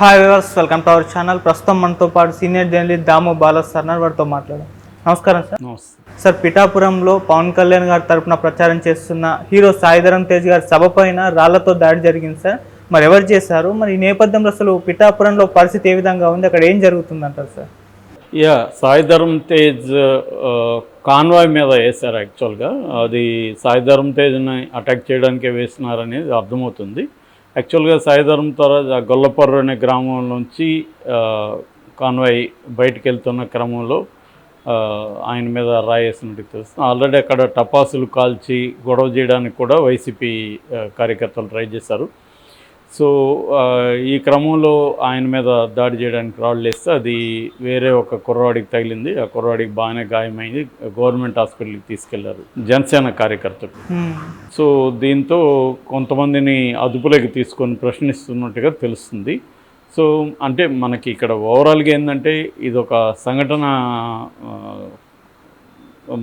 Hi viewers, welcome to our channel. ప్రస్తుతం మనతో పాటు సీనియర్ జర్నలిస్ట్ దాము బాలా సార్ వారితో మాట్లాడాం. నమస్కారం సార్. సార్, పిఠాపురంలో పవన్ కళ్యాణ్ గారి తరపున ప్రచారం చేస్తున్న హీరో సాయిధరమ్ తేజ్ గారి సభ పైన రాళ్లతో దాడి జరిగింది సార్. మరి ఎవరు చేశారు? మరి ఈ నేపథ్యంలో అసలు పిఠాపురంలో పరిస్థితి ఏ విధంగా ఉంది, అక్కడ ఏం జరుగుతుందంటారు సార్? సాయిధరమ్ తేజ్ కాన్వాయ్ మీద వేశారు. యాక్చువల్గా అది సాయిధరమ్ తేజ్ని అటాక్ చేయడానికే వేసినారనేది అర్థమవుతుంది. యాక్చువల్గా సాయిధరమ్ త్వర గొల్లపర్రు అనే గ్రామం నుంచి కాన్వాయ్ బయటికి వెళ్తున్న క్రమంలో ఆయన మీద రాయేసినట్టు తెలుస్తుంది. ఆల్రెడీ అక్కడ టపాసులు కాల్చి గొడవ చేయడానికి కూడా వైసీపీ కార్యకర్తలు ట్రై చేశారు. సో ఈ క్రమంలో ఆయన మీద దాడి చేయడానికి రాళ్ళు వేస్తే అది వేరే ఒక కుర్రవాడికి తగిలింది. ఆ కుర్రవాడికి బాగానే గాయమైంది. గవర్నమెంట్ హాస్పిటల్కి తీసుకెళ్లారు జనసేన కార్యకర్తలు. సో దీంతో కొంతమందిని అదుపులోకి తీసుకొని ప్రశ్నిస్తున్నట్టుగా తెలుస్తుంది. సో అంటే మనకి ఇక్కడ ఓవరాల్గా ఏంటంటే ఇది ఒక సంఘటన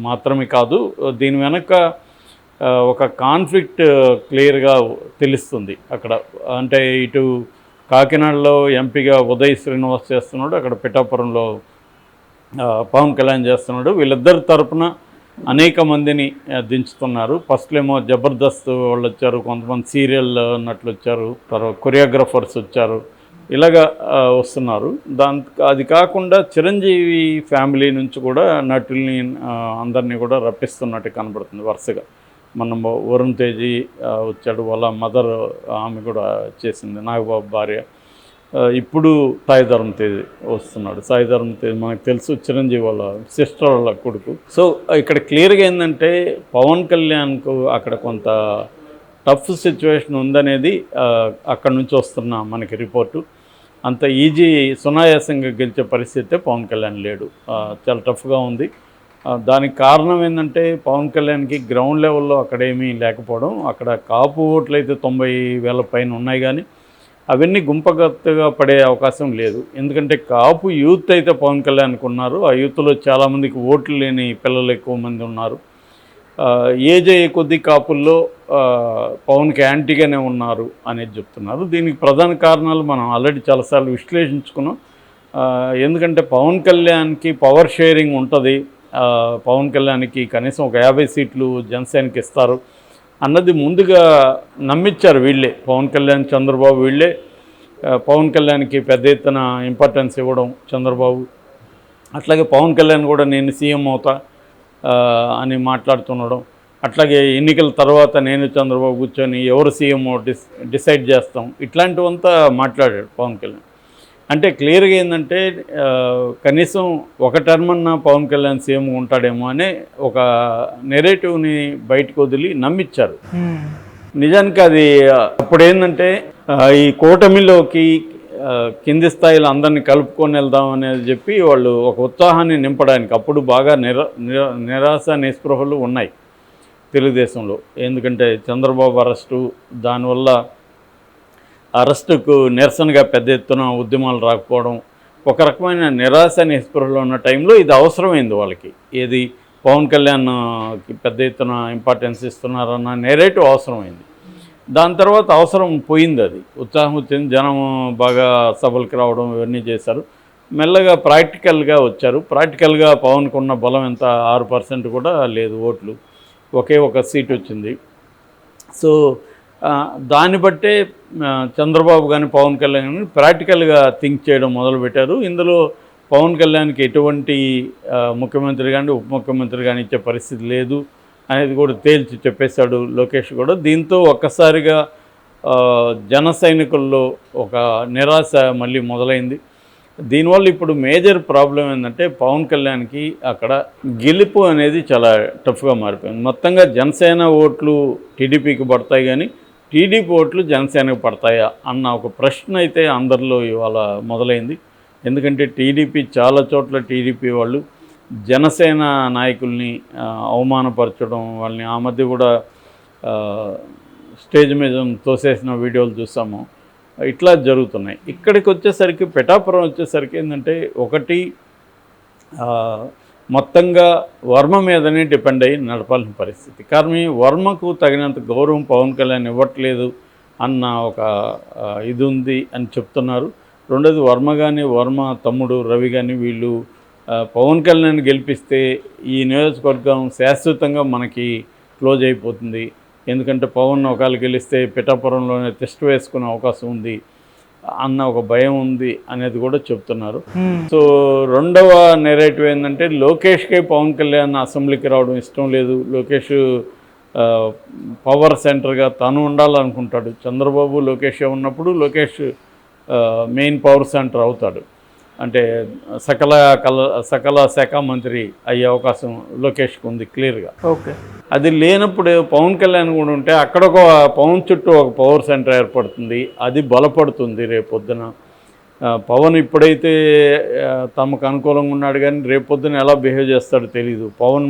మాత్రమే కాదు, దీని వెనక ఒక కాన్ఫ్లిక్ట్ క్లియర్గా తెలుస్తుంది. అక్కడ అంటే ఇటు కాకినాడలో ఎంపీగా ఉదయ్ శ్రీనివాస్ చేస్తున్నాడు, అక్కడ పిఠాపురంలో పవన్ కళ్యాణ్ చేస్తున్నాడు. వీళ్ళిద్దరి తరపున అనేక మందిని దించుతున్నారు. ఫస్ట్లేమో జబర్దస్త్ వాళ్ళు వచ్చారు, కొంతమంది సీరియల్ నటులు వచ్చారు, తర్వాత కొరియోగ్రాఫర్స్ వచ్చారు, ఇలాగా వస్తున్నారు. అది కాకుండా చిరంజీవి ఫ్యామిలీ నుంచి కూడా నటుల్ని అందరినీ కూడా రప్పిస్తున్నట్టు కనబడుతుంది వరుసగా. మన వరుణ్ తేజీ వచ్చాడు, వాళ్ళ మదర్ ఆమె కూడా చేసింది, నాగబాబు భార్య. ఇప్పుడు సాయిధరమ్ తేజ్ వస్తున్నాడు. సాయిధరమ్ తేజ్ మనకు తెలుసు, చిరంజీవి వాళ్ళ సిస్టర్ వాళ్ళ కొడుకు. సో ఇక్కడ క్లియర్గా ఏంటంటే పవన్ కళ్యాణ్కు అక్కడ కొంత టఫ్ సిచ్యువేషన్ ఉందనేది అక్కడ నుంచి వస్తున్న మనకి రిపోర్టు. అంత ఈజీ సునాయాసంగా గెలిచే పరిస్థితే పవన్ కళ్యాణ్ లేడు, చాలా టఫ్గా ఉంది. దానికి కారణం ఏంటంటే పవన్ కళ్యాణ్కి గ్రౌండ్ లెవెల్లో అక్కడేమీ లేకపోవడం. అక్కడ కాపు ఓట్లు అయితే 90,000 పైన ఉన్నాయి, కానీ అవన్నీ గుంపగత్తుగా పడే అవకాశం లేదు. ఎందుకంటే కాపు యూత్ అయితే పవన్ కళ్యాణ్కి ఉన్నారు. ఆ యూత్లో చాలామందికి ఓట్లు లేని పిల్లలు ఎక్కువ మంది ఉన్నారు. ఏజ్ అయ్యే కొద్ది కాపుల్లో పవన్కి యాంటీగానే ఉన్నారు అనేది చెప్తున్నారు. దీనికి ప్రధాన కారణాలు మనం ఆల్రెడీ చాలాసార్లు విశ్లేషించుకున్నాం. ఎందుకంటే పవన్ కళ్యాణ్కి పవర్ షేరింగ్ ఉంటుంది, పవన్ కళ్యాణ్కి కనీసం ఒక 50 సీట్లు జనసేనకి ఇస్తారు అన్నది ముందుగా నమ్మించారు వీళ్ళే. పవన్ కళ్యాణ్, చంద్రబాబు వీళ్ళే పవన్ కళ్యాణ్కి పెద్ద ఎత్తున ఇంపార్టెన్స్ ఇవ్వడం చంద్రబాబు. అట్లాగే పవన్ కళ్యాణ్ కూడా నేను సీఎం అవుతా అని మాట్లాడుతుండడం. అట్లాగే ఎన్నికల తర్వాత నేను చంద్రబాబు కూర్చొని ఎవరు సీఎం డిసైడ్ చేస్తాం, ఇట్లాంటివంతా మాట్లాడాడు పవన్ కళ్యాణ్. అంటే క్లియర్గా ఏంటంటే కనీసం ఒక టర్మ్ అన్న పవన్ కళ్యాణ్ సీఎం ఉంటాడేమో అనే ఒక నెరేటివ్ని బయటకు వదిలి నమ్మించారు. నిజానికి అది అప్పుడు ఏంటంటే ఈ కూటమిలోకి కింది స్థాయిలో అందరినీ కలుపుకొని వెళ్దాం అనేది చెప్పి వాళ్ళు ఒక ఉత్సాహాన్ని నింపడానికి అప్పుడు బాగా నిరాశ నిస్పృహలు ఉన్నాయి తెలుగుదేశంలో. ఎందుకంటే చంద్రబాబు అరెస్టు, దానివల్ల అరెస్టుకు నిరసనగా పెద్ద ఎత్తున ఉద్యమాలు రాకపోవడం, ఒక రకమైన నిరాశ నిస్పృహలో ఉన్న టైంలో ఇది అవసరమైంది వాళ్ళకి. ఏది పవన్ కళ్యాణ్కి పెద్ద ఎత్తున ఇంపార్టెన్స్ ఇస్తున్నారన్న నెరేటివ్ అవసరమైంది. దాని తర్వాత అవసరం పోయింది, అది ఉత్సాహం వచ్చింది, జనం బాగా సభలకు రావడం ఇవన్నీ చేశారు. మెల్లగా ప్రాక్టికల్గా వచ్చారు. ప్రాక్టికల్గా పవన్కు ఉన్న బలం ఎంత, 6% కూడా లేదు ఓట్లు, ఒకే ఒక సీట్ వచ్చింది. సో దాన్ని బట్టే చంద్రబాబు కానీ పవన్ కళ్యాణ్ కానీ ప్రాక్టికల్గా థింక్ చేయడం మొదలుపెట్టారు. ఇందులో పవన్ కళ్యాణ్కి ఎటువంటి ముఖ్యమంత్రి కానీ ఉప ముఖ్యమంత్రి కానీ ఇచ్చే పరిస్థితి లేదు అనేది కూడా తేల్చి చెప్పేశాడు లోకేష్ కూడా. దీంతో ఒక్కసారిగా జన సైనికుల్లో ఒక నిరాశ మళ్ళీ మొదలైంది. దీనివల్ల ఇప్పుడు మేజర్ ప్రాబ్లం ఏంటంటే పవన్ కళ్యాణ్కి అక్కడ గెలుపు అనేది చాలా టఫ్గా మారిపోయింది. మొత్తంగా జనసేన ఓట్లు టీడీపీకి పడతాయి, కానీ టీడీపీ ఓట్లు జనసేనకు పడతాయా అన్న ఒక ప్రశ్న అయితే అందరిలో ఇవాళ మొదలైంది. ఎందుకంటే టీడీపీ చాలా చోట్ల టీడీపీ వాళ్ళు జనసేన నాయకుల్ని అవమానపరచడం, వాళ్ళని ఆ మధ్య కూడా స్టేజ్ మీద తోసేసిన వీడియోలు చూసాము. ఇట్లా జరుగుతున్నాయి. ఇక్కడికి వచ్చేసరికి పిఠాపురం వచ్చేసరికి ఏంటంటే ఒకటి మొత్తంగా వర్మ మీదనే డిపెండ్ అయ్యి నడపాల్సిన పరిస్థితి. కానీ వర్మకు తగినంత గౌరవం పవన్ కళ్యాణ్ ఇవ్వట్లేదు అన్న ఒక ఇది ఉంది అని చెప్తున్నారు. రెండోది వర్మ కానీ, వర్మ తమ్ముడు రవి కానీ వీళ్ళు పవన్ కళ్యాణ్ గెలిపిస్తే ఈ నియోజకవర్గం శాశ్వతంగా మనకి క్లోజ్ అయిపోతుంది. ఎందుకంటే పవన్ ఒకవేళ గెలిస్తే పిఠాపురంలోనే టెస్ట్ వేసుకునే అవకాశం ఉంది అన్న ఒక భయం ఉంది అనేది కూడా చెప్తున్నారు. సో రెండవ నెరేటివ్ ఏంటంటే లోకేష్కే పవన్ కళ్యాణ్ అసెంబ్లీకి రావడం ఇష్టం లేదు. లోకేష్ పవర్ సెంటర్గా తను ఉండాలనుకుంటాడు. చంద్రబాబు లోకేష్ ఉన్నప్పుడు లోకేష్ మెయిన్ పవర్ సెంటర్ అవుతాడు. అంటే సకల శాఖ మంత్రి అయ్యే అవకాశం లోకేష్కి ఉంది క్లియర్గా. ఓకే, అది లేనప్పుడు పవన్ కళ్యాణ్ కూడా ఉంటే అక్కడ ఒక పవన్ చుట్టూ ఒక పవర్ సెంటర్ ఏర్పడుతుంది. అది బలపడుతుంది రేపొద్దున. పవన్ ఇప్పుడైతే తమకు అనుకూలంగా ఉన్నాడు, కానీ రేపొద్దున ఎలా బిహేవ్ చేస్తాడో తెలీదు. పవన్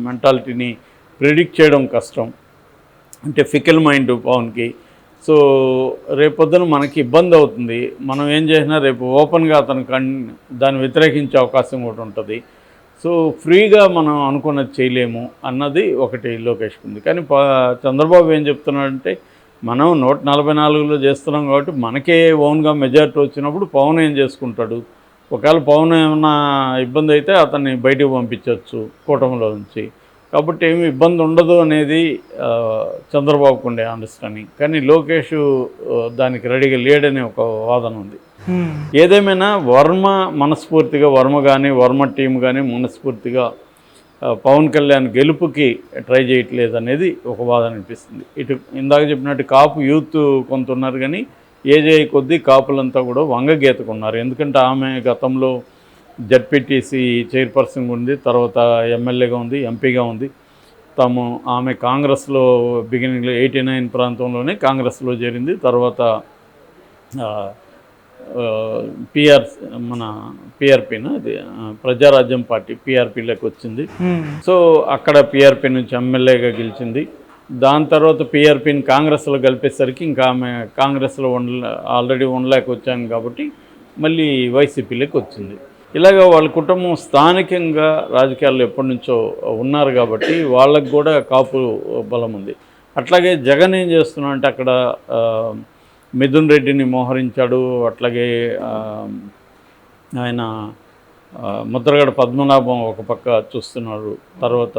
మెంటాలిటీని ప్రిడిక్ట్ చేయడం కష్టం. అంటే ఫికల్ మైండ్ పవన్కి. సో రేపొద్దున మనకి ఇబ్బంది అవుతుంది. మనం ఏం చేసినా రేపు ఓపెన్గా అతను దాన్ని వ్యతిరేకించే అవకాశం కూడా ఉంటుంది. సో ఫ్రీగా మనం అనుకున్నది చేయలేము అన్నది ఒకటి లోకేష్కి ఉంది. కానీ చంద్రబాబు ఏం చెప్తున్నాడంటే మనం 144లో చేస్తున్నాం కాబట్టి మనకే ఓన్గా మెజారిటీ వచ్చినప్పుడు పవన్ ఏం చేసుకుంటాడు, ఒకవేళ పవన్ ఏమన్నా ఇబ్బంది అయితే అతన్ని బయటకు పంపించవచ్చు కూటమిలో నుంచి. కాబట్టి ఏమి ఇబ్బంది ఉండదు అనేది చంద్రబాబుకు ఉండే అండర్స్టాండింగ్. కానీ లోకేష్ దానికి రెడీగా లేడనే ఒక వాదన ఉంది. ఏదేమైనా వర్మ కానీ వర్మ టీం కానీ మనస్ఫూర్తిగా పవన్ కళ్యాణ్ గెలుపుకి ట్రై చేయట్లేదు అనేది ఒక వాదన అనిపిస్తుంది. ఇటు ఇందాక చెప్పినట్టు కాపు యూత్ కొంత ఉన్నారు, కానీ ఏజ్ అయ్యే కొద్దీ కాపులంతా కూడా వంగగీతకున్నారు. ఎందుకంటే ఆమె గతంలో జడ్పీటీసీ చైర్పర్సన్ ఉంది, తర్వాత ఎమ్మెల్యేగా ఉంది, ఎంపీగా ఉంది. ఆమె కాంగ్రెస్లో బిగినింగ్లో 89 ప్రాంతంలోనే కాంగ్రెస్లో చేరింది. తర్వాత పిఆర్పీనా అది ప్రజారాజ్యం పార్టీ పిఆర్పీలోకి వచ్చింది. సో అక్కడ పిఆర్పీ నుంచి ఎమ్మెల్యేగా గెలిచింది. దాని తర్వాత పిఆర్పీని కాంగ్రెస్లో కలిపేసరికి ఇంకా ఆమె కాంగ్రెస్లో ఆల్రెడీ ఉండలేక వచ్చాను కాబట్టి మళ్ళీ వైసీపీలోకి వచ్చింది. ఇలాగ వాళ్ళ కుటుంబం స్థానికంగా రాజకీయాల్లో ఎప్పటి నుంచో ఉన్నారు కాబట్టి వాళ్ళకు కూడా కాపు బలం ఉంది. అట్లాగే జగన్ ఏం చేస్తున్నా అంటే అక్కడ మిథున్ రెడ్డిని మోహరించాడు. అట్లాగే ఆయన ముద్రగడ పద్మనాభం ఒక పక్క చూస్తున్నారు. తర్వాత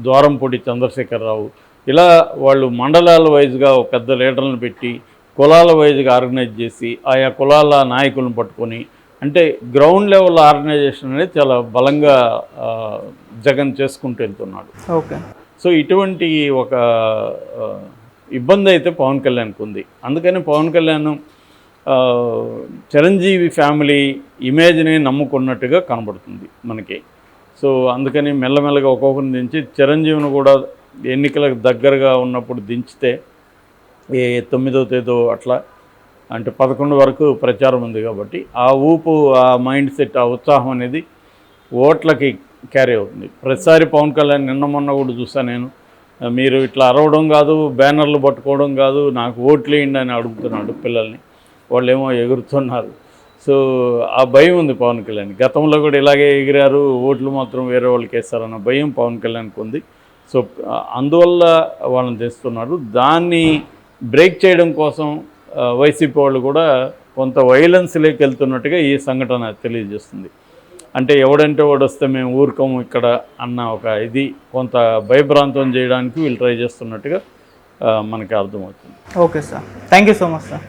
ద్వారంపూడి చంద్రశేఖరరావు, ఇలా వాళ్ళు మండలాల వైజ్గా పెద్ద లీడర్లను పెట్టి కులాల వైజ్గా ఆర్గనైజ్ చేసి ఆయా కులాల నాయకులను పట్టుకొని, అంటే గ్రౌండ్ లెవెల్ ఆర్గనైజేషన్ అనేది చాలా బలంగా జగన్ చేసుకుంటూ వెళ్తున్నాడు. ఓకే, సో ఇటువంటి ఒక ఇబ్బంది అయితే పవన్ కళ్యాణ్కి ఉంది. అందుకని పవన్ కళ్యాణ్ చిరంజీవి ఫ్యామిలీ ఇమేజ్ని నమ్ముకున్నట్టుగా కనబడుతుంది మనకి. సో అందుకని మెల్లమెల్లగా ఒక్కొక్కరిని దించి చిరంజీవిని కూడా ఎన్నికలకు దగ్గరగా ఉన్నప్పుడు దించితే 9వ తేదీ అట్లా, అంటే 11 వరకు ప్రచారం ఉంది కాబట్టి ఆ ఊపు, ఆ మైండ్ సెట్, ఆ ఉత్సాహం అనేది ఓట్లకి క్యారీ అవుతుంది. ప్రతిసారి పవన్ కళ్యాణ్ నిన్న మొన్న కూడా చూసాను నేను, మీరు ఇట్లా అరవడం కాదు, బ్యానర్లు పట్టుకోవడం కాదు, నాకు ఓట్లు వేయండి అని అడుగుతున్నాడు పిల్లల్ని. వాళ్ళు ఏమో ఎగురుతున్నారు. సో ఆ భయం ఉంది పవన్ కళ్యాణ్. గతంలో కూడా ఇలాగే ఎగిరారు, ఓట్లు మాత్రం వేరే వాళ్ళకి వేస్తారన్న భయం పవన్ కళ్యాణ్కి ఉంది. సో అందువల్ల వాళ్ళని తెస్తున్నారు. దాన్ని బ్రేక్ చేయడం కోసం వైసీపీ వాళ్ళు కూడా కొంత వైలెన్స్లోకి వెళ్తున్నట్టుగా ఈ సంఘటన తెలియజేస్తుంది. అంటే ఎవడంటే వాడు వస్తే మేము ఊరుకోము ఇక్కడ అన్న ఒక ఇది కొంత భయభ్రాంతం చేయడానికి వీళ్ళు ట్రై చేస్తున్నట్టుగా మనకి అర్థమవుతుంది. Okay sir, thank you so much sir.